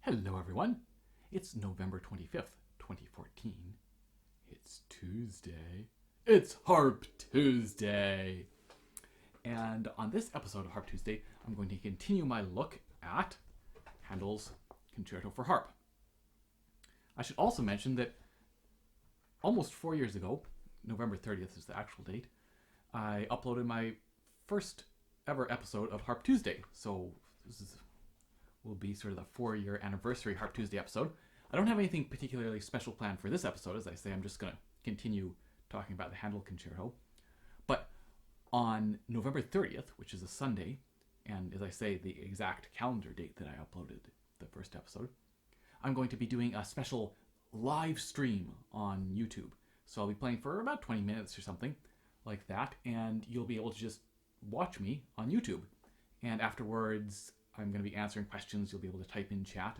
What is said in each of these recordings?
Hello everyone, it's November 25th, 2014. It's Tuesday. It's Harp Tuesday! And on this episode of Harp Tuesday, I'm going to continue my look at Handel's Concerto for Harp. I should also mention that almost 4 years ago, November 30th is the actual date, I uploaded my first ever episode of Harp Tuesday. So this will be sort of the 4-year anniversary Harp Tuesday episode. I don't have anything particularly special planned for this episode. As I say, I'm just going to continue talking about the Handel Concerto. But on November 30th, which is a Sunday, and as I say, the exact calendar date that I uploaded the first episode, I'm going to be doing a special live stream on YouTube. So I'll be playing for about 20 minutes or something like that, and you'll be able to just watch me on YouTube. And afterwards, I'm going to be answering questions. You'll be able to type in chat,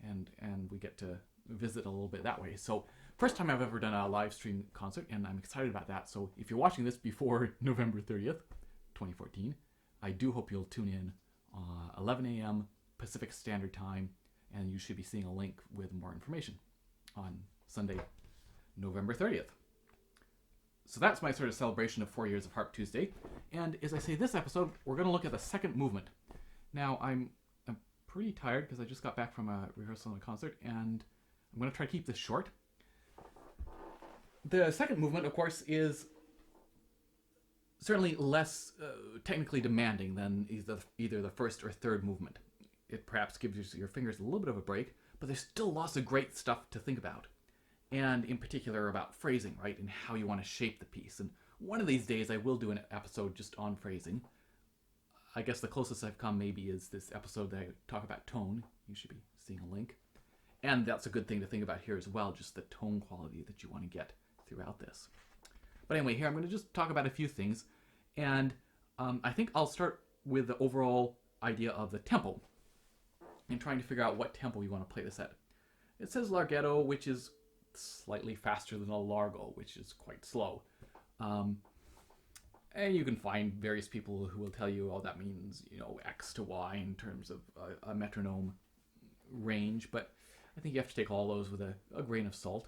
and we get to visit a little bit that way. So first time I've ever done a live stream concert, and I'm excited about that. So if you're watching this before November 30th, 2014, I do hope you'll tune in 11 a.m. Pacific Standard Time, and you should be seeing a link with more information on Sunday, November 30th. So that's my sort of celebration of 4 years of Harp Tuesday. And as I say, this episode, we're going to look at the second movement. Now, I'm pretty tired because I just got back from a rehearsal and a concert, and I'm going to try to keep this short. The second movement, of course, is certainly less technically demanding than either the first or third movement. It perhaps gives your fingers a little bit of a break, but there's still lots of great stuff to think about. And in particular about phrasing, right, and how you want to shape the piece. And one of these days I will do an episode just on phrasing. I guess the closest I've come maybe is this episode that I talk about tone. You should be seeing a link. And that's a good thing to think about here as well, just the tone quality that you want to get throughout this. But anyway, here I'm going to just talk about a few things. And I think I'll start with the overall idea of the tempo and trying to figure out what tempo you want to play this at. It says larghetto, which is slightly faster than a largo, which is quite slow. And you can find various people who will tell you, oh, that means, X to Y in terms of a metronome range. But I think you have to take all those with a grain of salt.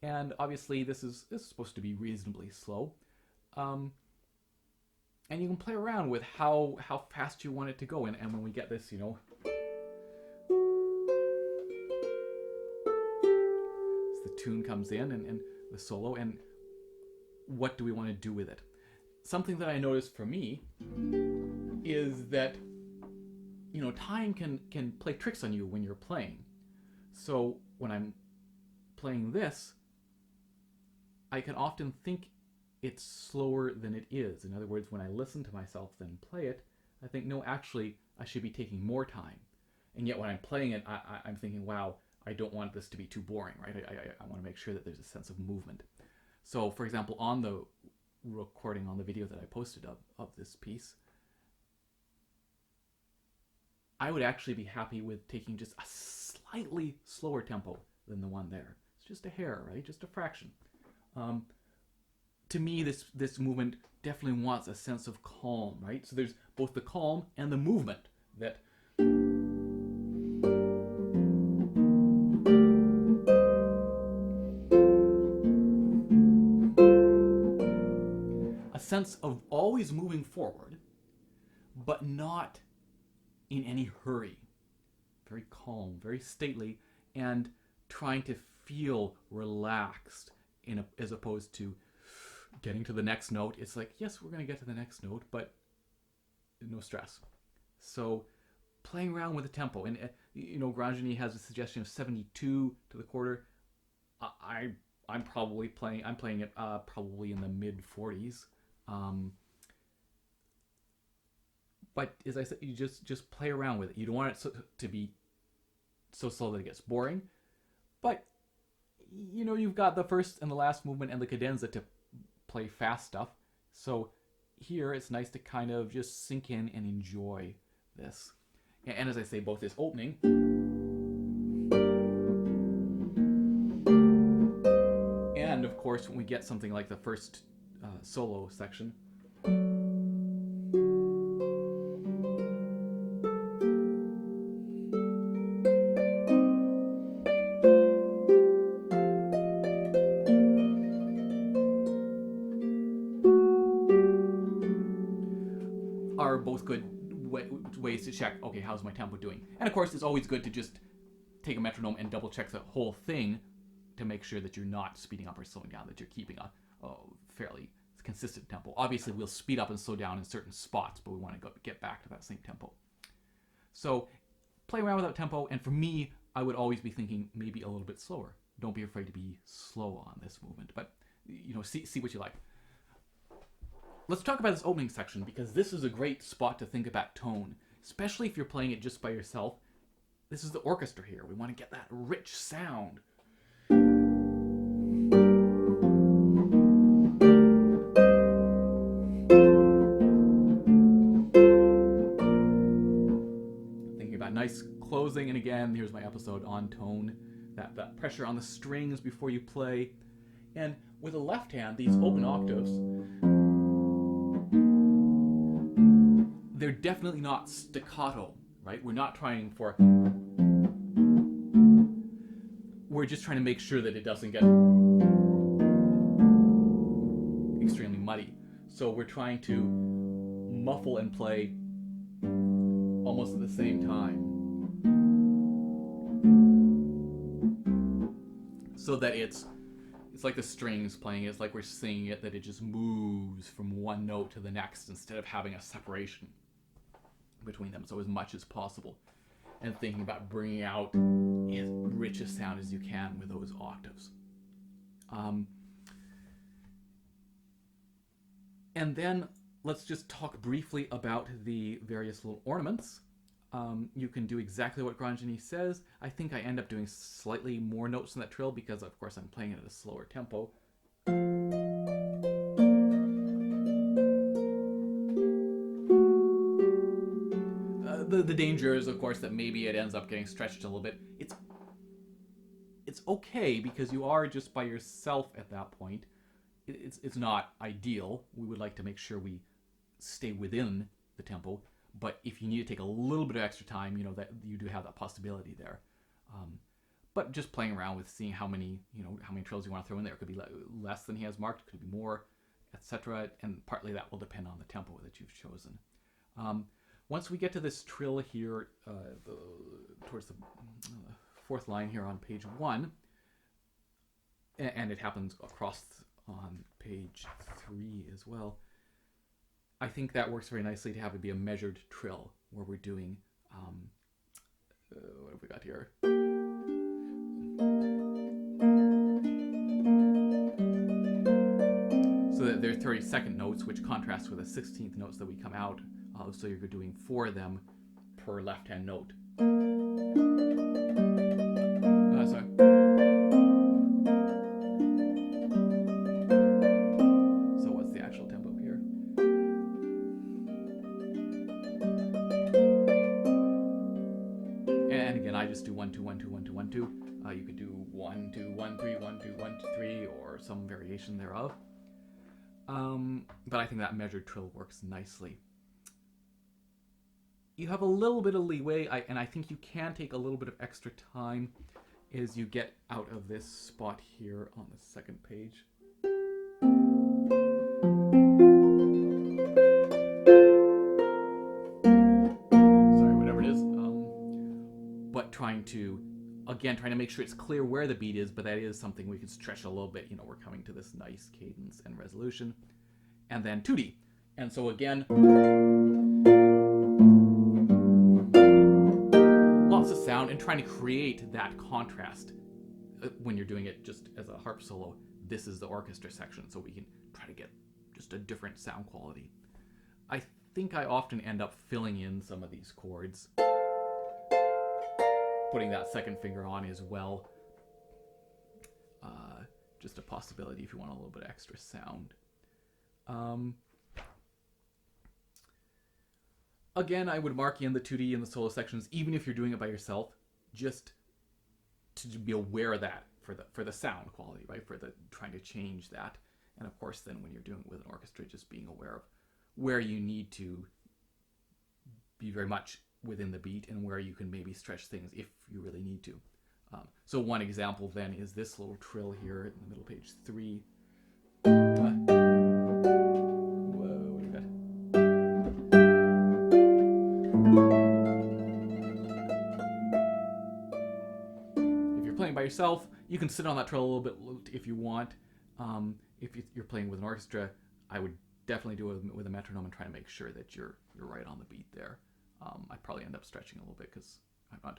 And obviously, this is supposed to be reasonably slow. And you can play around with how fast you want it to go. And when we get this, the tune comes in and the solo, and what do we want to do with it? Something that I noticed for me is that, time can play tricks on you when you're playing. So when I'm playing this, I can often think it's slower than it is. In other words, when I listen to myself then play it, I think, no, actually, I should be taking more time. And yet when I'm playing it, I'm thinking, wow, I don't want this to be too boring, right? I want to make sure that there's a sense of movement. So, for example, on the recording, on the video that I posted of this piece, I would actually be happy with taking just a slightly slower tempo than the one there. It's just a hair, right? Just a fraction. To me, this movement definitely wants a sense of calm, right? So there's both the calm and the movement that sense of always moving forward, but not in any hurry. Very calm, very stately, and trying to feel relaxed as opposed to getting to the next note. It's like, yes, we're going to get to the next note, but no stress. So playing around with the tempo. And, Grandjani has a suggestion of 72 to the quarter. I'm playing it probably in the mid 40s. But as I said, you just play around with it. You don't want it to be so slow that it gets boring. But, you've got the first and the last movement and the cadenza to play fast stuff. So here it's nice to kind of just sink in and enjoy this. And as I say, both this opening and, of course, when we get something like the first solo section, ways to check, okay, how's my tempo doing? And of course, it's always good to just take a metronome and double check the whole thing to make sure that you're not speeding up or slowing down, that you're keeping a fairly consistent tempo. Obviously, we'll speed up and slow down in certain spots, but we want to get back to that same tempo. So play around with that tempo, and for me, I would always be thinking maybe a little bit slower. Don't be afraid to be slow on this movement, but see what you like. Let's talk about this opening section, because this is a great spot to think about tone, especially if you're playing it just by yourself. This is the orchestra here. We want to get that rich sound. Thinking about nice closing, and again, here's my episode on tone, that pressure on the strings before you play. And with the left hand, these open octaves, they're definitely not staccato, right? We're not trying for... We're just trying to make sure that it doesn't get extremely muddy. So we're trying to muffle and play almost at the same time, so that it's like the strings playing. It's like we're singing it, that it just moves from one note to the next instead of having a separation between them, so as much as possible, and thinking about bringing out as rich a sound as you can with those octaves. And then let's just talk briefly about the various little ornaments. You can do exactly what Grandgeny says. I think I end up doing slightly more notes in that trill because, of course, I'm playing it at a slower tempo. The danger is, of course, that maybe it ends up getting stretched a little bit. It's okay because you are just by yourself at that point. It's not ideal. We would like to make sure we stay within the tempo. But if you need to take a little bit of extra time, that you do have that possibility there. But just playing around with seeing how many trills you want to throw in there. It could be less than he has marked, it could be more, etc. And partly that will depend on the tempo that you've chosen. Once we get to this trill here, towards the fourth line here on page 1, and it happens across on page 3 as well, I think that works very nicely to have it be a measured trill, where we're doing, what have we got here? So that they're 32nd notes, which contrasts with the 16th notes that we come out of, so you're doing 4 of them per left-hand note. Sorry. So what's the actual tempo here? And again, I just do 1 2 1 2 1 2 1 2. You could do 1 2 1 3 1 2 1 2 3, or some variation thereof. But I think that measured trill works nicely. You have a little bit of leeway, and I think you can take a little bit of extra time as you get out of this spot here on the second page. Sorry, whatever it is. But trying to make sure it's clear where the beat is, but that is something we can stretch a little bit. We're coming to this nice cadence and resolution. And then tutti. And so again, lots of sound, and trying to create that contrast when you're doing it just as a harp solo. This is the orchestra section, so we can try to get just a different sound quality. I think I often end up filling in some of these chords, putting that second finger on as well. Just a possibility if you want a little bit extra sound. Again, I would mark in the tutti and the solo sections, even if you're doing it by yourself, just to be aware of that for the sound quality, right? For the trying to change that. And of course, then when you're doing it with an orchestra, just being aware of where you need to be very much within the beat and where you can maybe stretch things if you really need to. So one example then is this little trill here in the middle, page 3. Whoa, what do we got? playing by yourself, you can sit on that trail a little bit if you want. If you're playing with an orchestra, I would definitely do it with a metronome and try to make sure that you're right on the beat there. I'd probably end up stretching a little bit because I'm not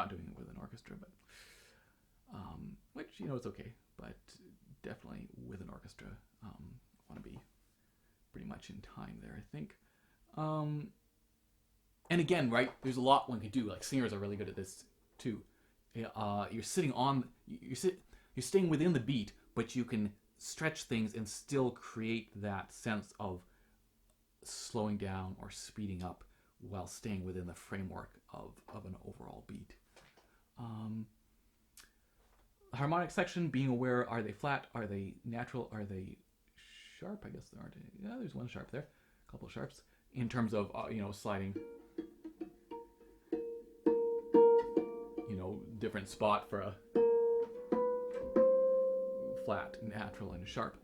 doing it with an orchestra, but which is okay. But definitely with an orchestra, want to be pretty much in time there, I think. And again, right, there's a lot one can do. Like singers are really good at this too. You're staying within the beat, but you can stretch things and still create that sense of slowing down or speeding up while staying within the framework of an overall beat. The harmonic section, being aware, are they flat, are they natural, are they sharp? I guess there aren't any. Yeah, there's one sharp there, a couple of sharps. In terms of, sliding, different spot for a flat, natural, and sharp.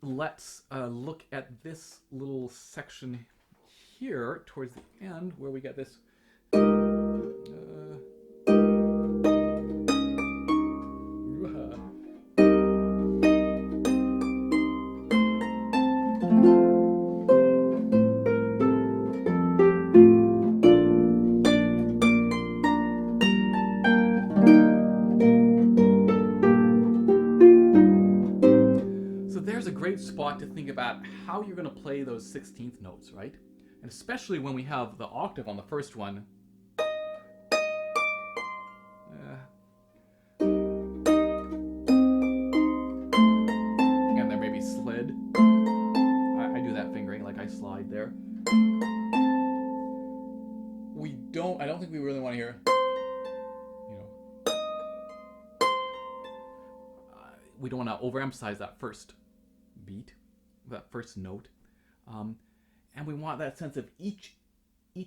Let's look at this little section here towards the end where we get this. Spot to think about how you're going to play those 16th notes, right? And especially when we have the octave on the first one. And there may be slid. I do that fingering, like I slide there. I don't think we really want to hear, we don't want to overemphasize that first beat, that first note, and we want that sense of each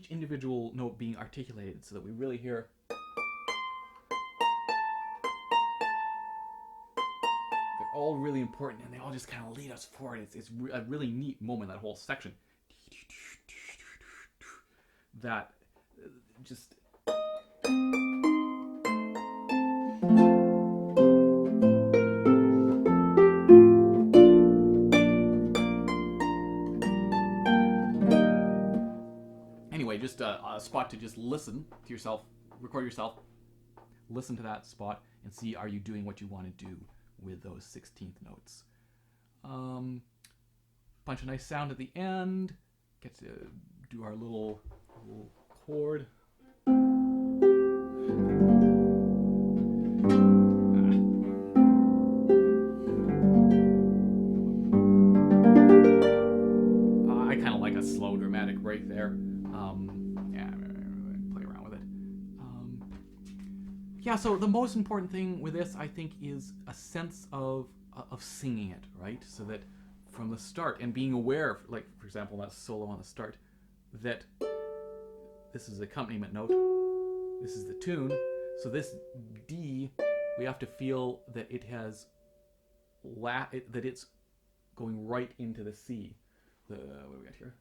individual note being articulated so that we really hear. They're all really important, and they all just kind of lead us forward. It's a really neat moment, that whole section. That just. Just a spot to just listen to yourself, record yourself, listen to that spot, and see, are you doing what you want to do with those 16th notes. Bunch of nice sound at the end. Get to do our little chord. I kind of like a slow dramatic break there. Play around with it. So the most important thing with this, I think, is a sense of singing it, right? So that from the start, and being aware, like, for example, that solo on the start, that this is the accompaniment note, this is the tune, so this D, we have to feel that it has, that it's going right into the C. What do we got here?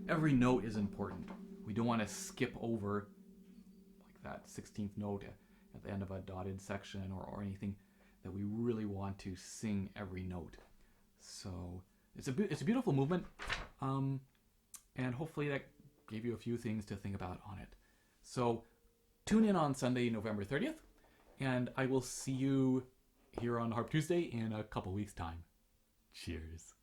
Every note is important. We don't want to skip over like that 16th note at the end of a dotted section or anything, that we really want to sing every note. So it's a beautiful movement, and hopefully that gave you a few things to think about on it. So tune in on Sunday, November 30th, and I will see you here on Harp Tuesday in a couple weeks' time. Cheers.